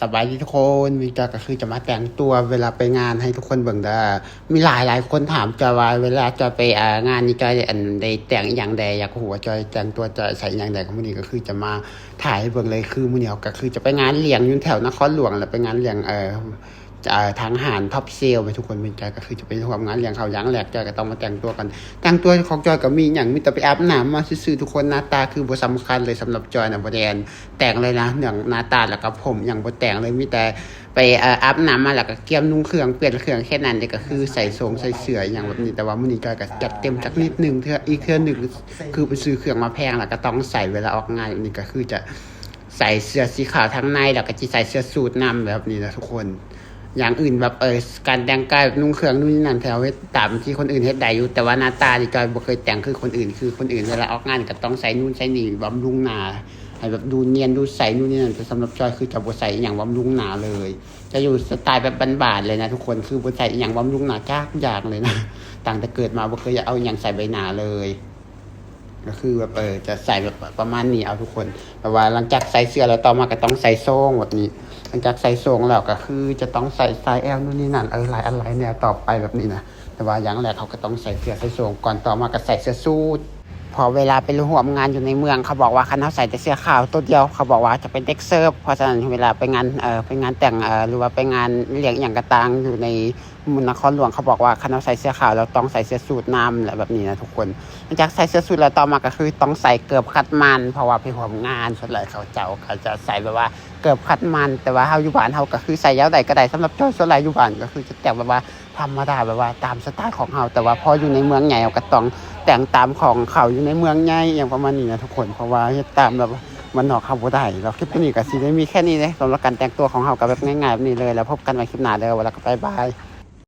สบายดีทุกคนวิจาก็คือจะมาแต่งตัวเวลาไปงานให้ทุกคนเบิ่งได้มีหลายคนถามจอยว่าเวลาจอยไปงานนี้จอยได้แต่งอย่างใดอยากรู้ว่าจอยแต่งตัวจอยใส่อย่างใดของมื้อนี้ก็คือจะมาถ่ายให้เบิ่งเลยคือมื้อนี้ก็คือจะไปงานเลี้ยงอยู่แถวนครหลวงแล้วไปงานเลี้ยงทางหารท็อปเซลไปทุกคนเป็นใจก็คือจะไปร่วมงานเลี้ยงเขาอย่างแรกจอยก็ต้องมาแต่งตัวกันแต่งตัวของจอยก็มีอย่างมีแต่ไปอาบน้ำมาซื่อๆทุกคนหน้าตาคือบ่สำคัญเลยสำหรับจอยนะบ่ได้แต่งเลยนะอย่างหน้าตาแล้วก็ผมอย่างบ่แต่งเลยมีแต่ไปอาบน้ำมาแล้วก็เตรียมนุ่งเครื่องเปลี่ยนเครื่องแค่นั้นเองก็คือใส่ทรงใส่เสื้ออย่างแบบนี้แต่ว่ามื้อนี้จอยก็จัดเต็มจักนิดนึงอีกเทื่อนึงคือไปซื้อเครื่องมาแพงแล้วก็ต้องใส่เวลาออกงานนี่ก็คือจะใส่เสื้อสีขาวทั้งในแล้วก็จะใส่เสื้อสูทนำแบบนี้นะทุกคนอย่างอื่นแบบการแต่งกายนุ่งเครื่องนู่นนี่นั่นแถวเฮ็ดตามที่คนอื่นเฮ็ดได้อยู่แต่ว่าหน้าตานี่จอยบ่เคยแต่งคือคนอื่นเวลาออกงานก็ต้องใส่นู่นใส่นี่บำรุงหน้าให้แบบดูเนียนดูใสนู่นนี่นั่นแต่สำหรับจอยคือจะบ่ใส่อหยังบำรุงหน้าเลยจะอยู่สไตล์แบบบานๆเลยนะทุกคนคือบ่ใส่อหยังบำรุงหน้าจักอย่างเลยนะตั้งแต่เกิดมาบ่เคยเอาอหยังใส่ใบหน้าเลยก็คือแบบจะใส่แบบประมาณนี้เอาทุกคนแต่ว่าหลังจากใส่เสื้อแล้วต่อมาก็ต้องใส่โซ่งแบบนี้หลังจากใส่โซ่งแล้วก็คือจะต้องใส่ไซส์ L นู่นนี่นั่นหลายอะไรเนี่ยต่อไปแบบนี้นะแต่ว่าอย่างแรกเขาก็ต้องใส่เสื้อใส่โซ่งก่อนต่อมาก็ใส่เสื้อสูทพอเวลาไปร่วมงานอยู่ในเมืองเขาบอกว่าคันเขาใส่แต่เสื้อขาวตัวเดียวเขาบอกว่าจะเป็นเด็กเสิร์ฟเพราะฉะนั้นเวลาไปงานแต่งหรือว่าไปงานเลี้ยงอย่างกระตางอยู่ในนครหลวงเขาบอกว่าคันเขาใส่เสื้อขาวเราต้องใส่เสื้อสูทน้ำและแบบนี้นะทุกคนหลังจากใส่เสื้อสูทแล้วต่อมาก็คือต้องใส่เกือบคัดมันเพราะว่าไปร่วมงานส่วนใหญ่เขาจะใส่แบบว่าเกือบคัดมันแต่ว่าเฮาอยู่บ้านเฮาก็คือใส่ยาวใดก็ได้สำหรับจ้อยส่วนใหญ่อยู่บ้านก็คือจะแต่งแบบว่าธรรมดาแบบว่าตามสไตล์ของเฮาแต่ว่าพออยู่ในเมืองใหญ่เราก็ต้องแต่งตามของเขาอยู่ในเมืองใหญ่อย่างประมาณนี้นะทุกคนเพราะว่าเฮ็ดตามแบบมันนอกเฮาบ่ได้แล้วคลิปนี้ก็สิได้มีแค่นี้เด้สำหรับการแต่งตัวของเฮาก็แบบง่ายๆแบบนี้เลยแล้วพบกันใหม่คลิปหน้าเด้อแล้วก็บ๊ายบาย